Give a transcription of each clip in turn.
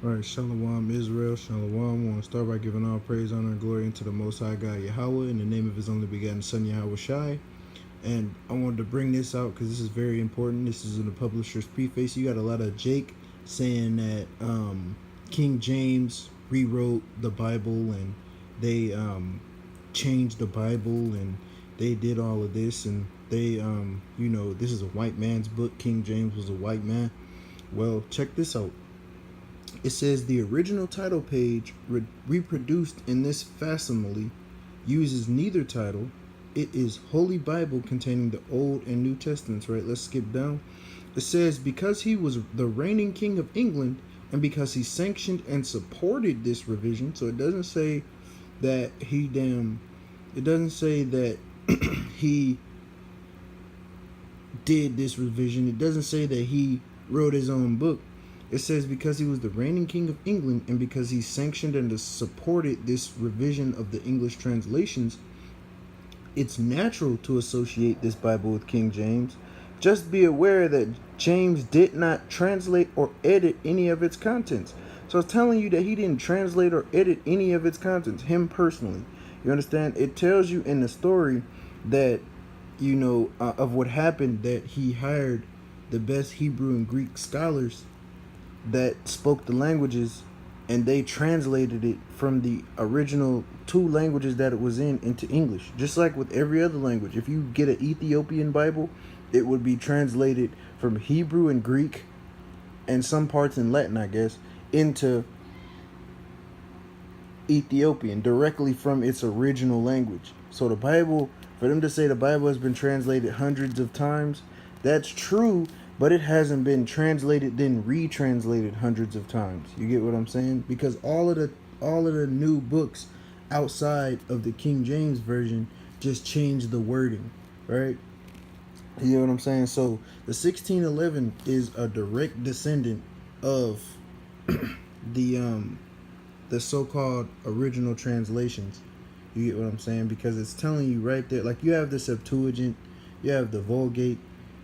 All right, Shalom Israel, Shalom. I want to start by giving all praise, honor, and glory unto the Most High God Yahweh in the name of His only begotten Son Yahweh Shai. And I wanted to bring this out because this is very important. This is in the publisher's preface. You got a lot of Jake saying that King James rewrote the Bible and they changed the Bible and they did all of this and they this is a white man's book. King James was a white man. Well, check this out. It says the original title page reproduced in this facsimile uses neither title. It is Holy Bible containing the Old and New Testaments, right? Let's skip down. It says, because he was the reigning king of England and because he sanctioned and supported this revision. So it doesn't say that it doesn't say that he did this revision. It doesn't say that he wrote his own book. It says because he was the reigning king of England and because he sanctioned and supported this revision of the English translations, it's natural to associate this Bible with King James. Just be aware that James did not translate or edit any of its contents. So it's telling you that he didn't translate or edit any of its contents, him personally. You understand? It tells you in the story that, of what happened, that he hired the best Hebrew and Greek scholars that spoke the languages and they translated it from the original two languages that it was in into English. Just like with every other language. If you get an Ethiopian Bible, it would be translated from Hebrew and Greek and some parts in Latin, I guess, into Ethiopian directly from its original language. So the Bible, for them to say the Bible has been translated hundreds of times, that's true, but it hasn't been translated then retranslated hundreds of times. You get what I'm saying? Because all of the new books outside of the King James version just changed the wording, right? You get what I'm saying? So the 1611 is a direct descendant of the so-called original translations. You get what I'm saying? Because it's telling you right there, like you have the Septuagint, you have the Vulgate,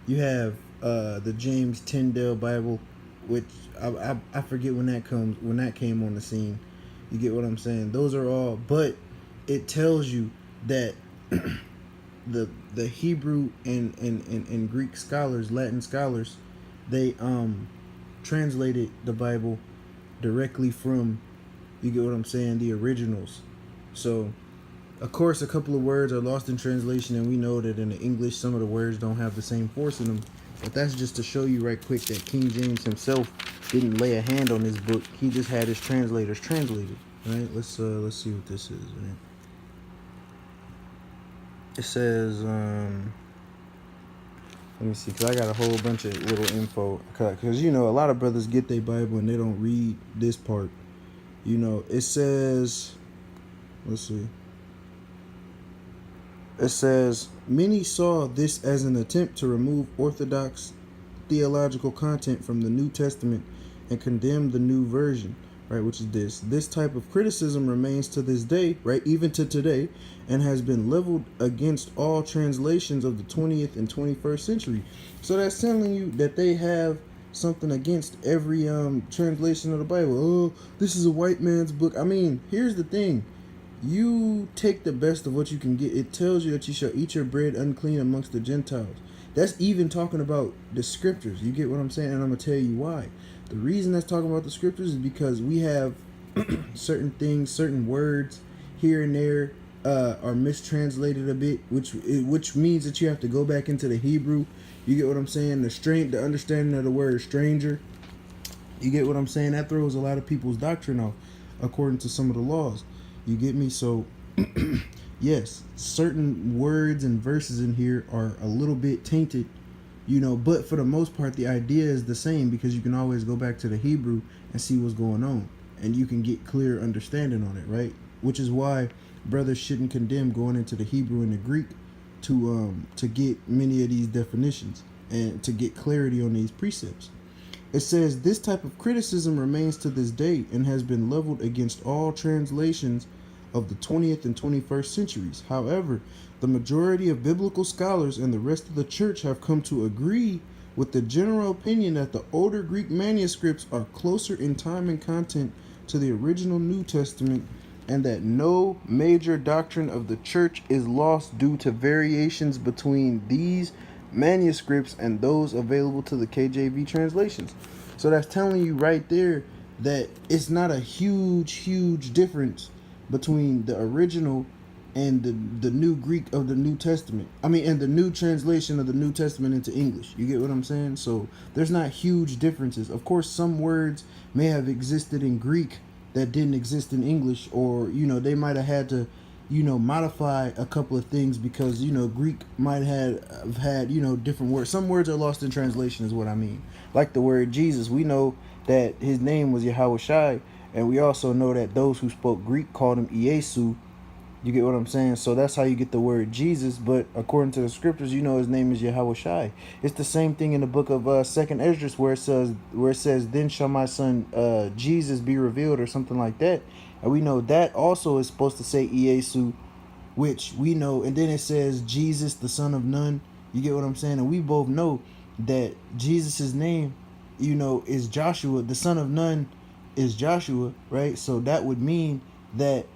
you have the James Tyndale Bible, which I forget when that came on the scene. You get what I'm saying? Those are all, but it tells you that the Hebrew and Greek scholars, Latin scholars, they translated the Bible directly from, you get what I'm saying, the originals. So of course a couple of words are lost in translation, and we know that in the English some of the words don't have the same force in them. But that's just to show you right quick that King James himself didn't lay a hand on his book. He just had his translators translate it. Right? Let's see what this is. Right? It says, let me see, because I got a whole bunch of little info. Because, a lot of brothers get their Bible and they don't read this part. It says, let's see. It says, many saw this as an attempt to remove orthodox theological content from the New Testament and condemn the new version, right, which is this. This type of criticism remains to this day, right, even to today, and has been leveled against all translations of the 20th and 21st century. So that's telling you that they have something against every translation of the Bible. Oh, this is a white man's book. I mean, here's the thing. You take the best of what you can get. It tells you that you shall eat your bread unclean amongst the Gentiles. That's even talking about the scriptures. You get what I'm saying? And I'm going to tell you why. The reason that's talking about the scriptures is because we have certain things, certain words here and there are mistranslated a bit, which means that you have to go back into the Hebrew. You get what I'm saying? The understanding of the word stranger. You get what I'm saying? That throws a lot of people's doctrine off according to some of the laws. You get me? So, yes, certain words and verses in here are a little bit tainted, but for the most part, the idea is the same because you can always go back to the Hebrew and see what's going on, and you can get clear understanding on it, right? Which is why brothers shouldn't condemn going into the Hebrew and the Greek to get many of these definitions and to get clarity on these precepts. It says, this type of criticism remains to this day and has been leveled against all translations of the 20th and 21st centuries. However, the majority of biblical scholars and the rest of the church have come to agree with the general opinion that the older Greek manuscripts are closer in time and content to the original New Testament, and that no major doctrine of the church is lost due to variations between these manuscripts and those available to the KJV translations. So that's telling you right there that it's not a huge difference between the original and the new Greek of the New Testament. I mean, and the new translation of the New Testament into English. You get what I'm saying? So there's not huge differences. Of course, some words may have existed in Greek that didn't exist in English, or they might have had to modify a couple of things because Greek might have had different words. Some words are lost in translation is what I mean. Like the word Jesus, we know that his name was Yahushai, and we also know that those who spoke Greek called him Iesu. You get what I'm saying? So that's how you get the word Jesus. But according to the scriptures, his name is Yahushai. It's the same thing in the book of Second Esdras where it says, "Then shall my son Jesus be revealed," or something like that. And we know that also is supposed to say Iesu, which we know. And then it says Jesus, the son of Nun. You get what I'm saying? And we both know that Jesus's name, is Joshua. The son of Nun is Joshua, right? So that would mean that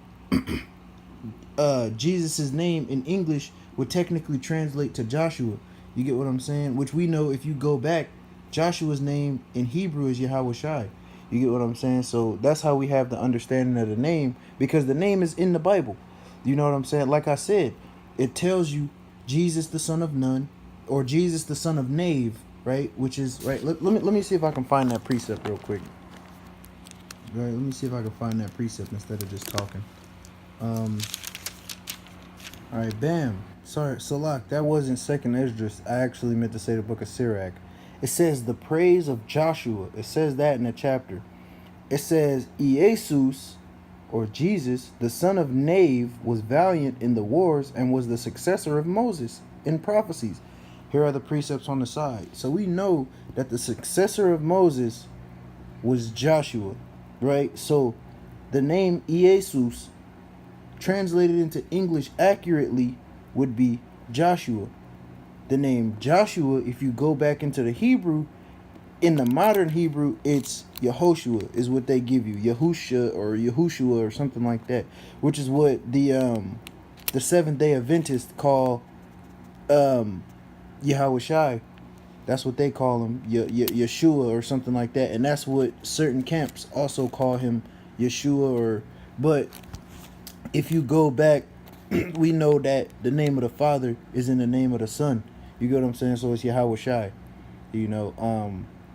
Jesus's name in English would technically translate to Joshua. You get what I'm saying? Which we know if you go back, Joshua's name in Hebrew is Yahushai. You get what I'm saying? So that's how we have the understanding of the name, because the name is in the Bible. You know what I'm saying? Like I said, it tells you Jesus the son of Nun, or Jesus the son of Nave, right? Which is right. Let me see if I can find that precept real quick. Right, let me see if I can find that precept instead of just talking. All right, bam. Sorry, Salak, that wasn't Second Esdras. I actually meant to say the book of Sirach. It says the praise of Joshua. It says that in the chapter. It says Iesus, or Jesus, the son of Nave, was valiant in the wars and was the successor of Moses in prophecies. Here are the precepts on the side. So we know that the successor of Moses was Joshua, right? So the name Iesus, translated into English accurately, would be Joshua. The name Joshua, if you go back into the Hebrew, in the modern Hebrew, it's Yehoshua is what they give you, Yahusha or Yahushua or something like that, which is what the Seventh-day Adventists call Yahushai. That's what they call him, Yeshua or something like that, and that's what certain camps also call him, Yeshua. But if you go back, we know that the name of the Father is in the name of the Son. You get what I'm saying? So it's Yahushai.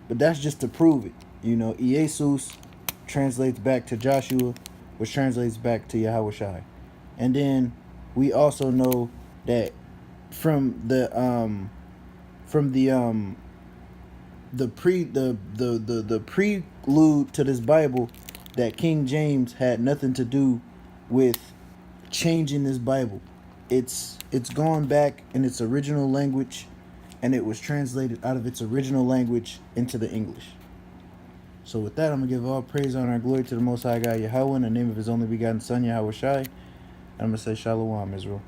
But that's just to prove it. Iesus translates back to Joshua, which translates back to Yahushai. And then we also know that from the prelude to this Bible, that King James had nothing to do with changing this Bible. It's gone back in its original language, and it was translated out of its original language into the English. So with that, I'm going to give all praise, honor, and glory to the Most High God, Yahweh, in the name of his only begotten Son, Yahushai. And I'm going to say Shalom, Israel.